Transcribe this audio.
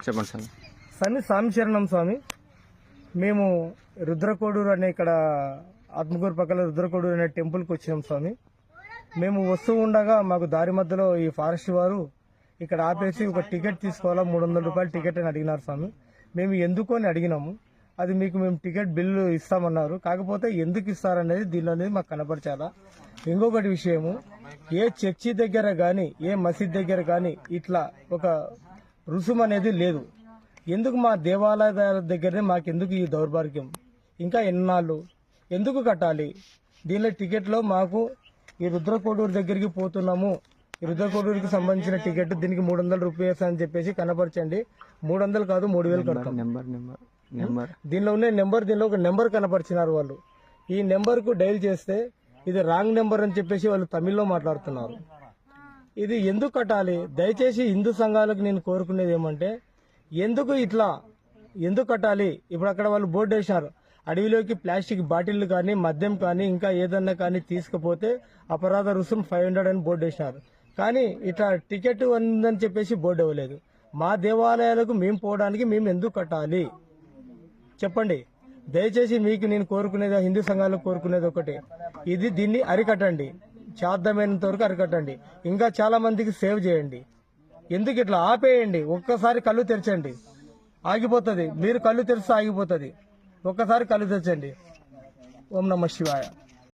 చెప్పండి సార్. స్వామి శరణం స్వామి. మేము రుద్రకోడూరు అనే ఇక్కడ ఆత్మకూరు పక్కన రుద్రకోడూరు అనే టెంపుల్కి వచ్చినాం స్వామి. మేము వస్తూ ఉండగా మాకు దారి మధ్యలో ఈ ఫారెస్ట్ వారు ఇక్కడ ఆపేసి ఒక టికెట్ తీసుకోవాలా, 300 రూపాయలు టికెట్ అని అడిగినారు స్వామి. మేము ఎందుకు అని అడిగినాము. అది మీకు మేము టికెట్ బిల్లు ఇస్తామన్నారు. కాకపోతే ఎందుకు ఇస్తారనేది దీనిలో అనేది మాకు కనపరచాలా. ఇంకొకటి విషయము, ఏ చర్చి దగ్గర కానీ ఏ మసీద్ దగ్గర కానీ ఇట్లా ఒక రుసుము అనేది లేదు. ఎందుకు మా దేవాలయాల దగ్గరనే మాకెందుకు ఈ దౌర్భాగ్యం? ఇంకా ఎన్నాళ్ళు ఎందుకు కట్టాలి? దీనిలో టికెట్లో మాకు ఈ రుద్రకోడూరు దగ్గరికి పోతున్నాము, ఈ రుద్రకోడూరుకి సంబంధించిన టికెట్ దీనికి 300 రూపాయలు అని చెప్పేసి కనపరచండి. 300 కాదు 3000 కడతాం. దీనిలో ఉన్న నెంబర్, దీనిలో ఒక నెంబర్ కనపరిచినారు వాళ్ళు. ఈ నెంబర్కు డైల్ చేస్తే ఇది రాంగ్ నెంబర్ అని చెప్పేసి వాళ్ళు తమిళ్లో మాట్లాడుతున్నారు. ఇది ఎందుకు కట్టాలి? దయచేసి హిందూ సంఘాలకు నేను కోరుకునేది ఏమంటే, ఎందుకు కట్టాలి? ఇప్పుడు అక్కడ వాళ్ళు బోర్డు వేసినారు, అడవిలోకి ప్లాస్టిక్ బాటిళ్లు కానీ మద్యం కానీ ఇంకా ఏదన్నా కానీ తీసుకుపోతే అపరాధ రుసుము 500 అని బోర్డు వేసినారు. కానీ ఇట్లా టికెట్ ఉందని చెప్పేసి బోర్డు ఇవ్వలేదు. మా దేవాలయాలకు మేము పోవడానికి మేము ఎందుకు కట్టాలి చెప్పండి. దయచేసి మీకు నేను కోరుకునేది, హిందూ సంఘాలకు కోరుకునేది ఒకటి, దీన్ని అరికట్టండి, సాధ్యమైనంత వరకు అరికట్టండి. ఇంకా చాలా మందికి సేవ్ చేయండి. ఎందుకు ఇట్లా ఆపేయండి? ఒక్కసారి కళ్ళు తెరచండి, ఆగిపోతుంది. మీరు కళ్ళు తెరిస్తే ఆగిపోతుంది. ఒక్కసారి కళ్ళు తెరచండి. ఓం నమః శివాయ.